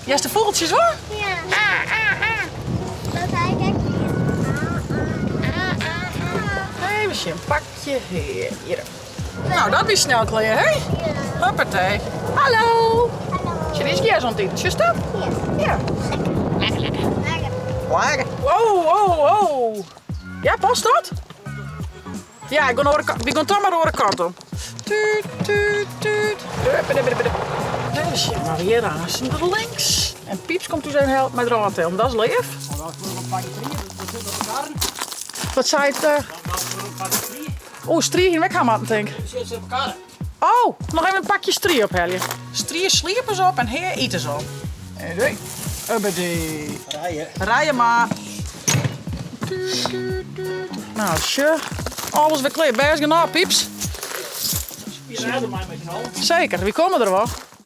Ja, is de vogeltjes hoor? Ja. Dat hij kijkt hier. Hé, we zien een pakje hier. Nou, dat is snel kleren, hè? Hoppatee. Hallo. Zie je deze zo'n ding? Is dat? Ja. Lekker. Lekker. Wow. Ja, past dat? Ja, we gaan toch maar door de kant op. Tuut. We zien maar weer aan links. En Pieps komt dus een help met Rotterdam. Dat is lief. Wat zei het? Oh, strie ging weg gaan, denk ik. Oh, nog even een pakje strie ophellen. Strie sliepen ze op en heer eten ze op. En ubbedee. Rijden maar. Nou, alles weer klaar. Best genoeg, Pieps. Zeker, wie komen er wel?